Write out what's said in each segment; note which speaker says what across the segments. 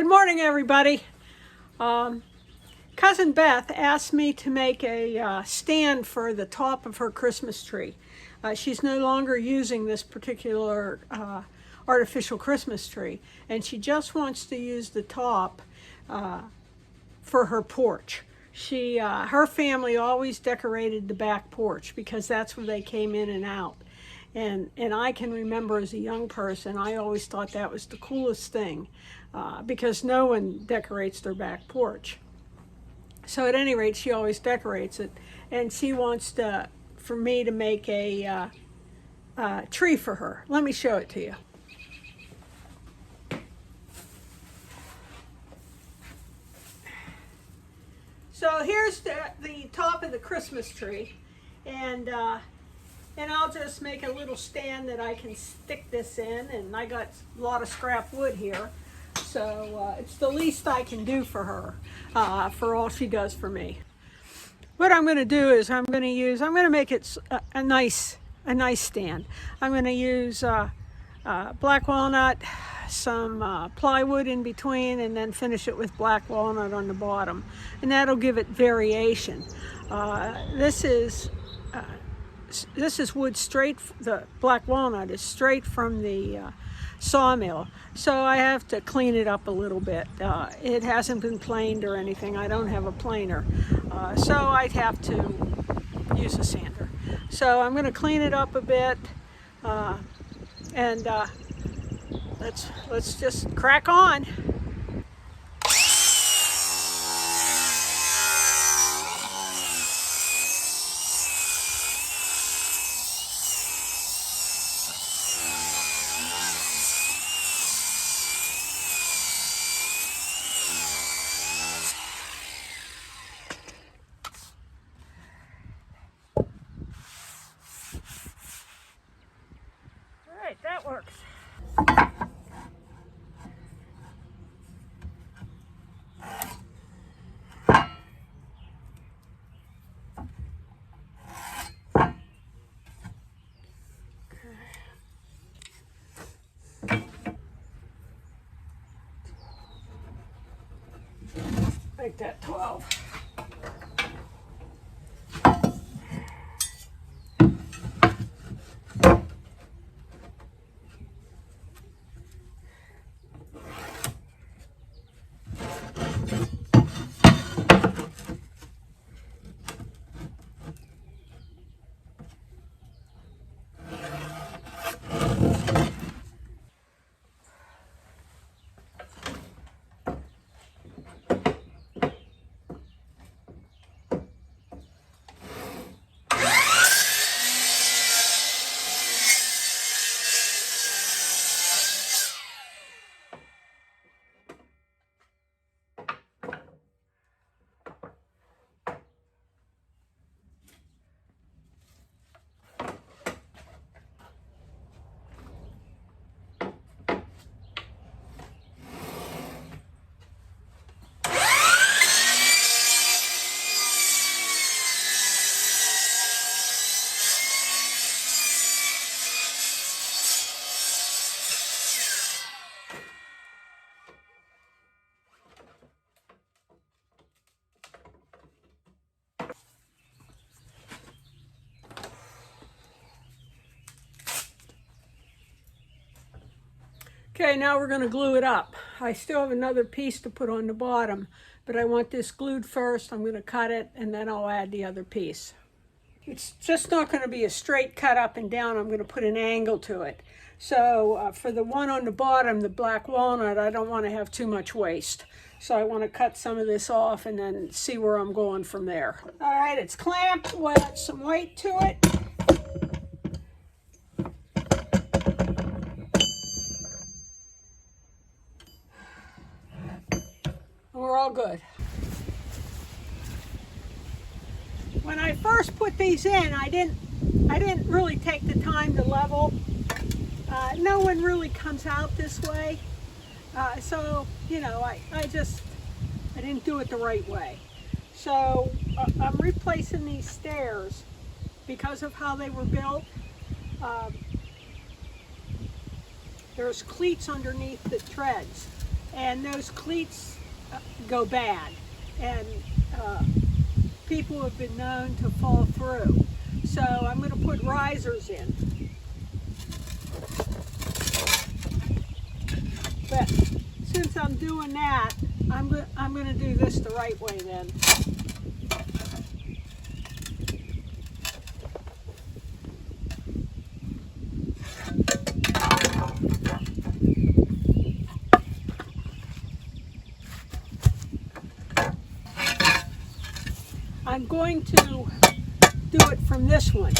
Speaker 1: Good morning, everybody. Cousin Beth asked me to make a stand for the top of her Christmas tree. She's no longer using this particular artificial Christmas tree, and she just wants to use the top for her porch. Her family always decorated the back porch because that's where they came in and out. And I can remember as a young person, I always thought that was the coolest thing because no one decorates their back porch. So at any rate, she always decorates it, and she wants for me to make a tree for her. Let me show it to you. So here's the top of the Christmas tree, and I'll just make a little stand that I can stick this in, and I got a lot of scrap wood here, so it's the least I can do for her, for all she does for me. What I'm going to do is I'm going to make it a nice stand. I'm going to use black walnut, some plywood in between, and then finish it with black walnut on the bottom, and that'll give it variation. This is wood the black walnut is straight from the sawmill, so I have to clean it up a little bit. It hasn't been planed or anything. I don't have a planer, so I'd have to use a sander. So I'm going to clean it up a bit, and let's just crack on. That works. Make that 12. Okay, now we're going to glue it up. I still have another piece to put on the bottom, but I want this glued first. I'm going to cut it, and then I'll add the other piece. It's just not going to be a straight cut up and down. I'm going to put an angle to it. So for the one on the bottom, the black walnut, I don't want to have too much waste. So I want to cut some of this off and then see where I'm going from there. All right, it's clamped. We'll add some weight to it. We're all good. When I first put these in, I didn't really take the time to level. No one really comes out this way, so you know, I didn't do it the right way. So I'm replacing these stairs because of how they were built. There's cleats underneath the treads. and those cleats go bad, and people have been known to fall through. So I'm going to put risers in. But since I'm doing that, I'm going to do this the right way then. I'm going to do it from this one,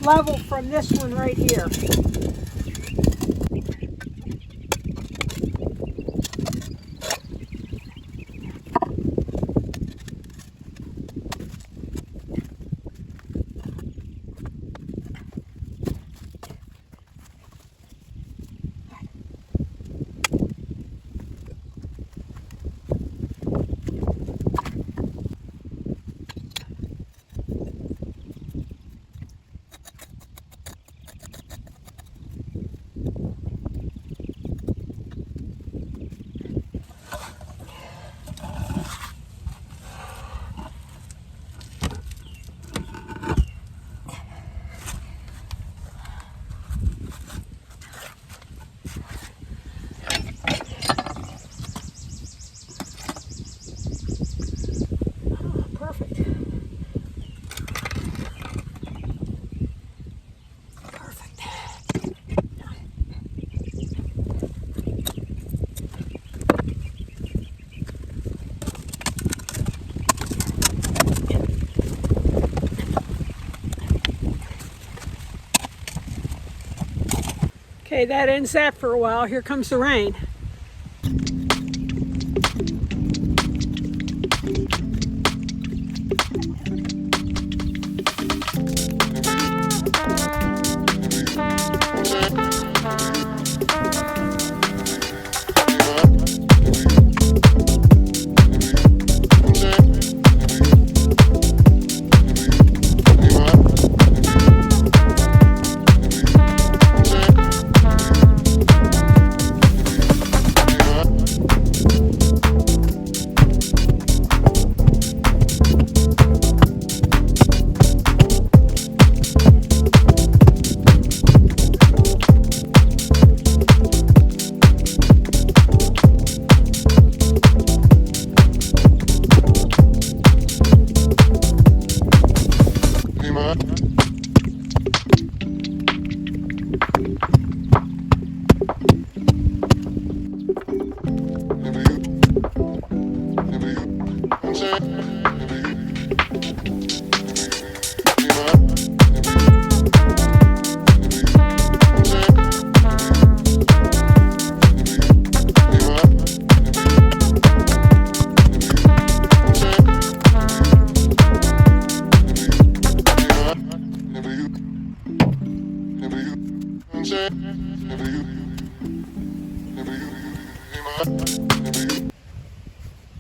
Speaker 1: level from this one right here. Okay, that ends that for a while. Here comes the rain.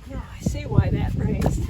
Speaker 1: Yeah, I see why that raised.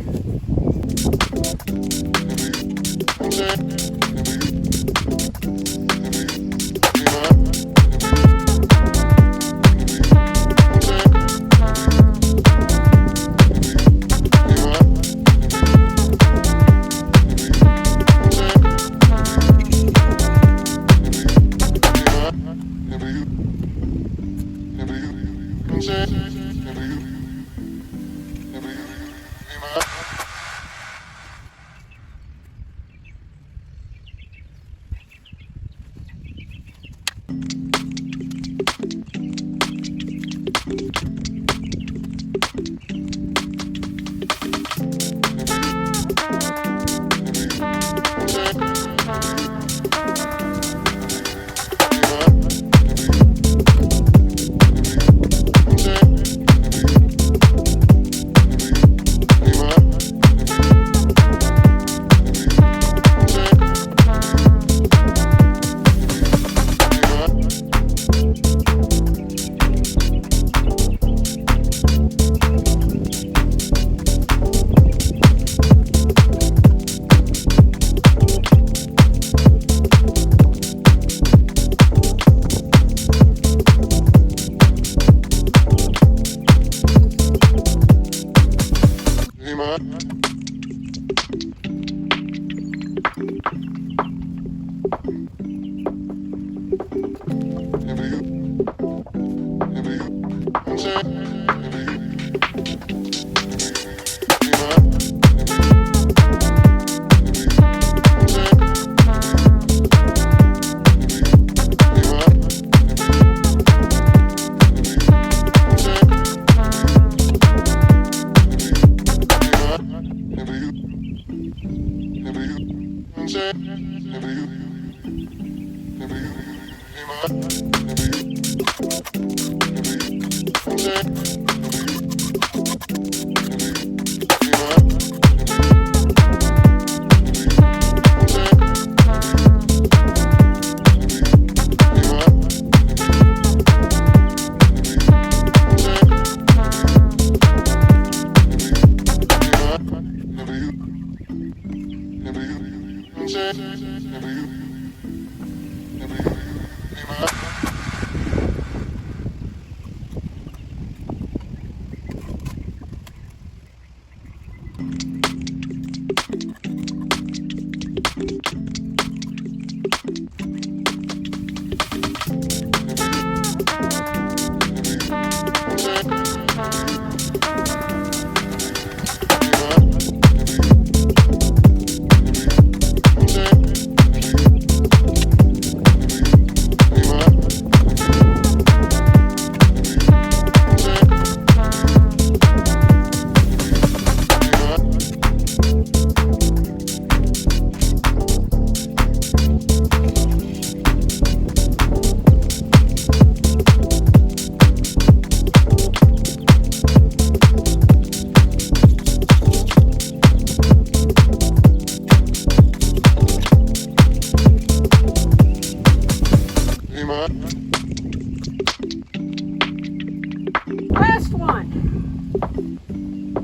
Speaker 1: Last one.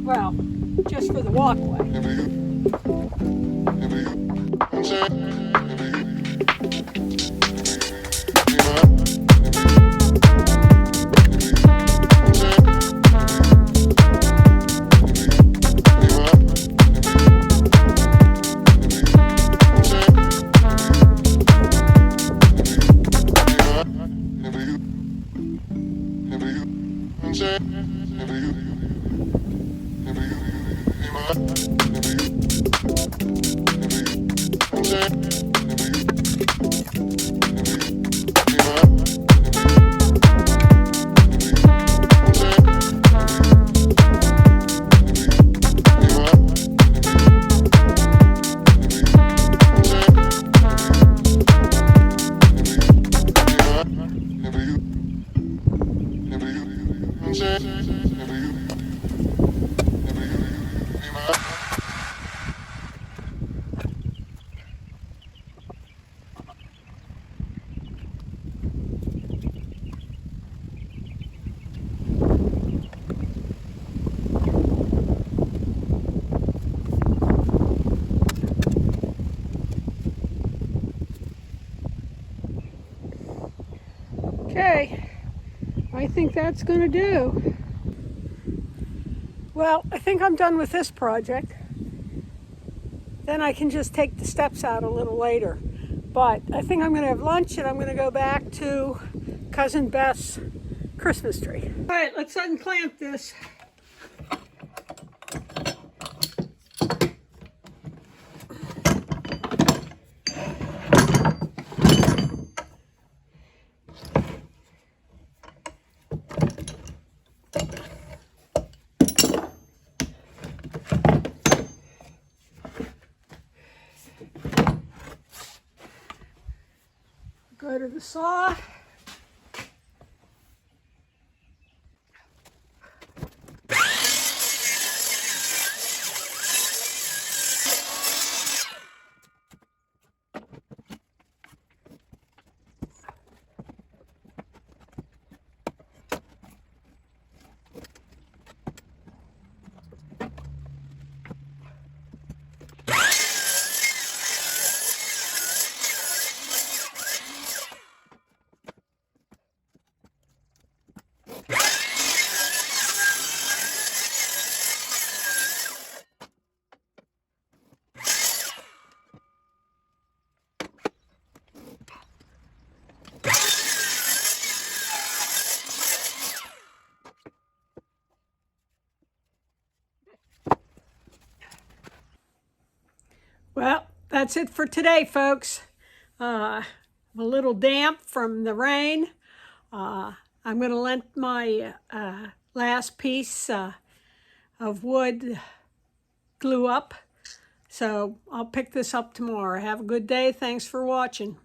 Speaker 1: Well, just for the walkway. Okay, I think that's going to do. Well, I think I'm done with this project. Then I can just take the steps out a little later. But I think I'm going to have lunch and I'm going to go back to Cousin Beth's Christmas tree. All right, let's unclamp this. Go to the saw. Well, that's it for today, folks. I'm a little damp from the rain. I'm going to let my last piece of wood glue up. So I'll pick this up tomorrow. Have a good day. Thanks for watching.